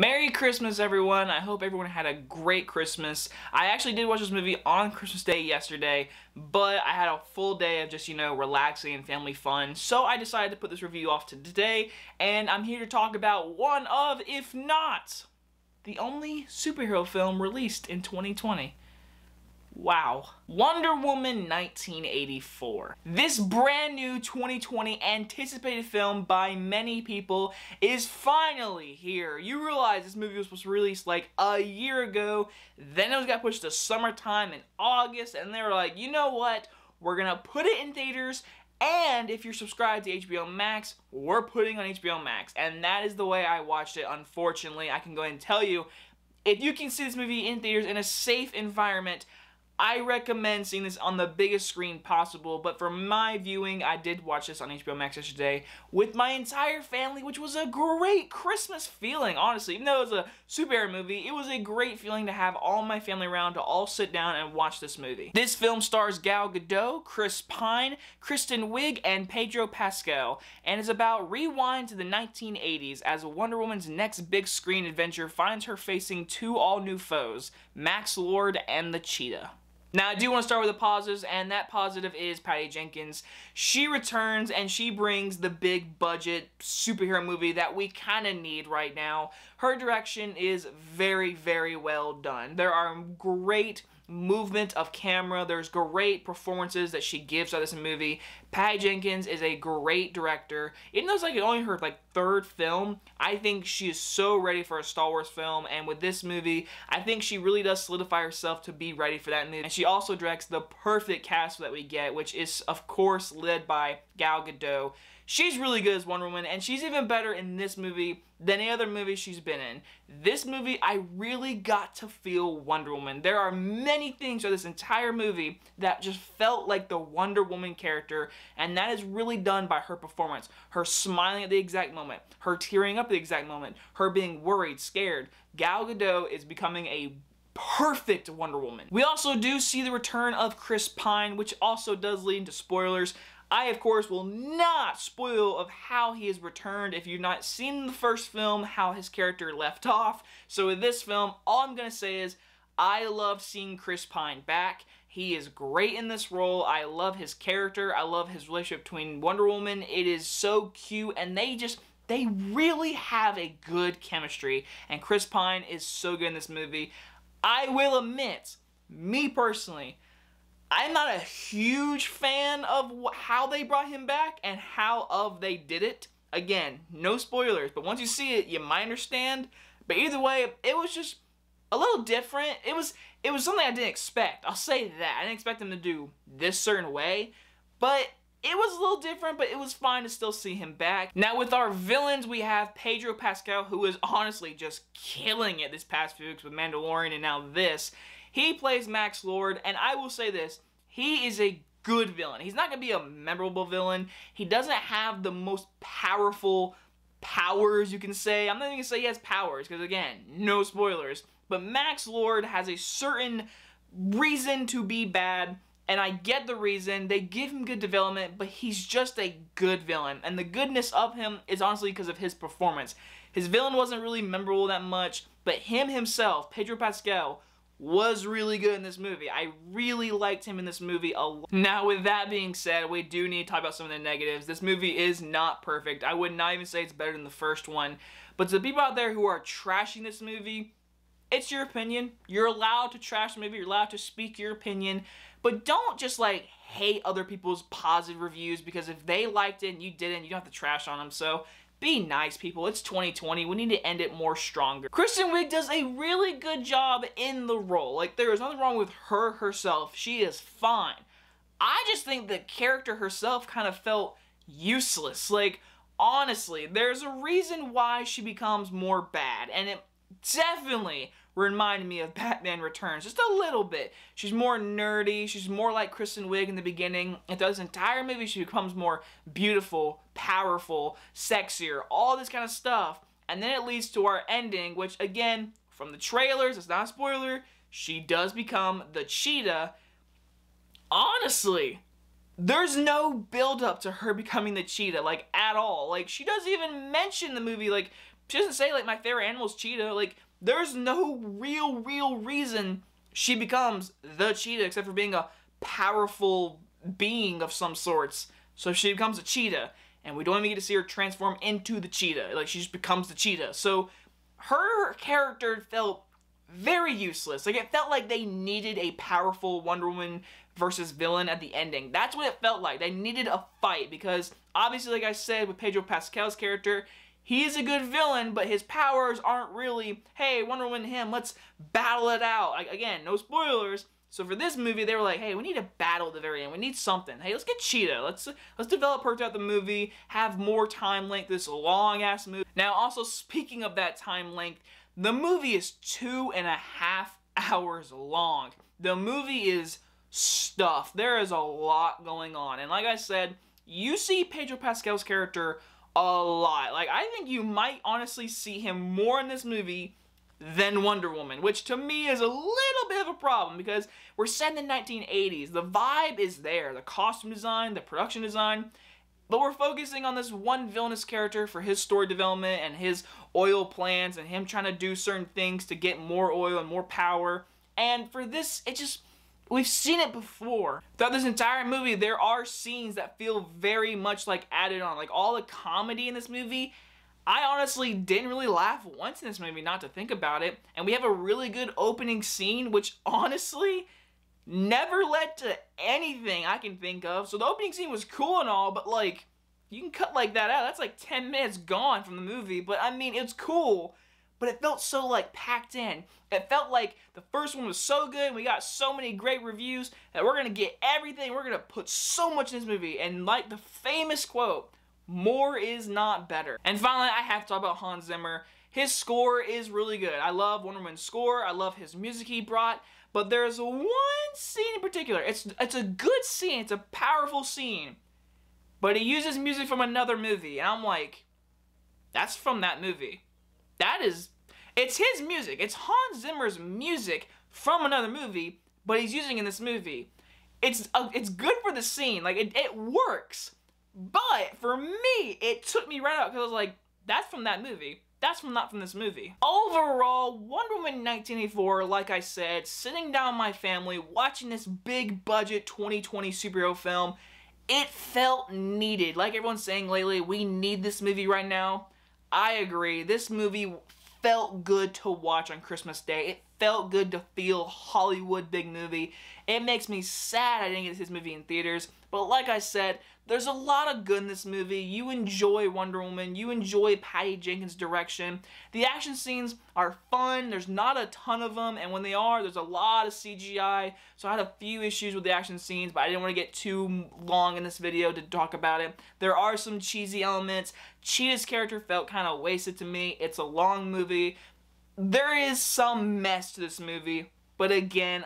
Merry Christmas, everyone. I hope everyone had a great Christmas. I actually did watch this movie on Christmas Day yesterday, but I had a full day of just, relaxing and family fun, so I decided to put this review off to today, and I'm here to talk about one of, if not, the only superhero film released in 2020. Wow. Wonder Woman 1984. This brand new 2020 anticipated film by many people is finally here. You realize this movie was supposed to release like a year ago, then it got pushed to summertime in August, and they were like, you know what? We're gonna put it in theaters, and if you're subscribed to HBO Max, we're putting on HBO Max. And that is the way I watched it, unfortunately. I can go ahead and tell you, if you can see this movie in theaters in a safe environment, I recommend seeing this on the biggest screen possible, but for my viewing, I did watch this on HBO Max yesterday with my entire family, which was a great Christmas feeling, honestly. Even though it was a superhero movie, it was a great feeling to have all my family around to all sit down and watch this movie. This film stars Gal Gadot, Chris Pine, Kristen Wiig, and Pedro Pascal, and is about rewind to the 1980s as Wonder Woman's next big screen adventure finds her facing two all-new foes, Max Lord and the Cheetah. Now, I do want to start with a positive, and that positive is Patty Jenkins. She returns, and she brings the big budget superhero movie that we kind of need right now. Her direction is very, very well done. There are great movement of camera. There's great performances that she gives out of this movie. Patty Jenkins is a great director. Even though it's like only her third film, I think she is so ready for a Star Wars film, and with this movie, I think she really does solidify herself to be ready for that movie. And she also directs the perfect cast that we get, which is of course led by Gal Gadot. She's really good as Wonder Woman, and she's even better in this movie than any other movie she's been in. This movie, I really got to feel Wonder Woman. There are many things in this entire movie that just felt like the Wonder Woman character, and that is really done by her performance. Her smiling at the exact moment, her tearing up at the exact moment, her being worried, scared. Gal Gadot is becoming a perfect Wonder Woman. We also do see the return of Chris Pine, which also does lead into spoilers. I, of course, will not spoil of how he has returned if you've not seen the first film, how his character left off. So with this film, all I'm going to say is I love seeing Chris Pine back. He is great in this role. I love his character. I love his relationship between Wonder Woman. It is so cute, and they really have a good chemistry, and Chris Pine is so good in this movie. I will admit, me personally, I'm not a huge fan of how they brought him back and how they did it. Again, no spoilers, but once you see it, you might understand. But either way, it was just a little different. It was something I didn't expect. I'll say that. I didn't expect him to do this certain way, but it was a little different, but it was fine to still see him back. Now, with our villains, we have Pedro Pascal, who is honestly just killing it this past few weeks with Mandalorian and now this. He plays Max Lord, and I will say this, he is a good villain. He's not going to be a memorable villain. He doesn't have the most powerful powers, you can say. I'm not even going to say he has powers, because again, no spoilers. But Max Lord has a certain reason to be bad, and I get the reason. They give him good development, but he's just a good villain. And the goodness of him is honestly because of his performance. His villain wasn't really memorable that much, but him himself, Pedro Pascal, was really good in this movie. I really liked him in this movie a lot. Now, with that being said, we do need to talk about some of the negatives. This movie is not perfect. I would not even say it's better than the first one. But to the people out there who are trashing this movie, it's your opinion. You're allowed to trash the movie. You're allowed to speak your opinion. But don't just hate other people's positive reviews, because if they liked it and you didn't, you don't have to trash on them. So be nice, people. It's 2020. We need to end it more stronger. Kristen Wiig does a really good job in the role. There is nothing wrong with her herself. She is fine. I just think the character herself kind of felt useless. Honestly, there's a reason why she becomes more bad, and it definitely reminded me of Batman Returns, just a little bit. She's more nerdy, she's more like Kristen Wiig in the beginning, and throughout this entire movie she becomes more beautiful, powerful, sexier, all this kind of stuff. And then it leads to our ending, which again, from the trailers, it's not a spoiler, she does become the Cheetah. Honestly, there's no build up to her becoming the Cheetah, at all. She doesn't even mention the movie, she doesn't say, like, my favorite animal is cheetah. Like, there's no real reason she becomes the cheetah except for being a powerful being of some sorts. So she becomes a cheetah, and we don't even get to see her transform into the cheetah. Like, she just becomes the cheetah. So her character felt very useless. Like, it felt like they needed a powerful Wonder Woman versus villain at the ending. That's what it felt like. They needed a fight because, obviously, like I said, with Pedro Pascal's character, he is a good villain, but his powers aren't really, hey, Wonder Woman and him, let's battle it out. Like, again, no spoilers. So for this movie, they were like, hey, we need to battle at the very end. We need something. Hey, let's get Cheetah. Let's develop her throughout the movie, have more time length, this long-ass movie. Now, also, speaking of that time length, the movie is 2.5 hours long. The movie is stuffed. There is a lot going on. And like I said, you see Pedro Pascal's character a lot. Like, I think you might honestly see him more in this movie than Wonder Woman, which to me is a little bit of a problem because we're set in the 1980s. The vibe is there. The costume design, the production design, but we're focusing on this one villainous character for his story development and his oil plans and him trying to do certain things to get more oil and more power. And for this, it just, we've seen it before. Throughout this entire movie, there are scenes that feel very much like added on. Like, all the comedy in this movie, I honestly didn't really laugh once in this movie, not to think about it. And we have a really good opening scene, which honestly never led to anything I can think of. So the opening scene was cool and all, but like, you can cut like that out. That's like 10 minutes gone from the movie. But I mean, it's cool, but it felt so like packed in. It felt like the first one was so good, and we got so many great reviews that we're gonna get everything. We're gonna put so much in this movie. And like the famous quote, more is not better. And finally, I have to talk about Hans Zimmer. His score is really good. I love Wonder Woman's score. I love his music he brought. But there's one scene in particular. It's a good scene. It's a powerful scene. But he uses music from another movie. And I'm like, that's from that movie. It's his music. It's Hans Zimmer's music from another movie, but he's using it in this movie. It's good for the scene. Like, it works. But for me, it took me right out because I was like, that's from that movie. That's not from this movie. Overall, Wonder Woman 1984, like I said, sitting down with my family, watching this big budget 2020 superhero film, it felt needed. Like everyone's saying lately, we need this movie right now. I agree. This movie felt good to watch on Christmas Day. It felt good to feel Hollywood big movie. It makes me sad I didn't get this movie in theaters. But like I said, there's a lot of good in this movie. You enjoy Wonder Woman. You enjoy Patty Jenkins' direction. The action scenes are fun. There's not a ton of them. And when they are, there's a lot of CGI. So I had a few issues with the action scenes, but I didn't want to get too long in this video to talk about it. There are some cheesy elements. Cheetah's character felt kind of wasted to me. It's a long movie. There is some mess to this movie. But again,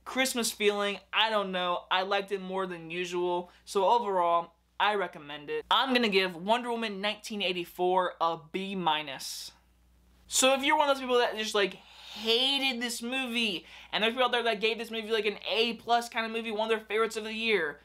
Christmas feeling, I don't know. I liked it more than usual. So overall, I recommend it. I'm gonna give Wonder Woman 1984 a B-. So if you're one of those people that just like hated this movie, and there's people out there that gave this movie like an A+ kind of movie, one of their favorites of the year,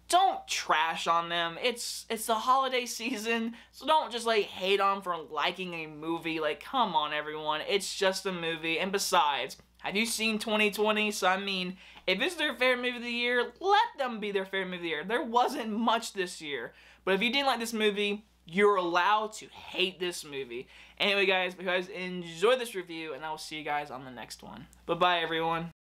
don't trash on them. It's the holiday season, so don't just like hate on them for liking a movie. Like, come on everyone, it's just a movie. And besides, have you seen 2020? So I mean, if it's their favorite movie of the year, let them be their favorite movie of the year. There wasn't much this year. But if you didn't like this movie, you're allowed to hate this movie. Anyway guys, enjoy this review, and I will see you guys on the next one. Bye-bye everyone.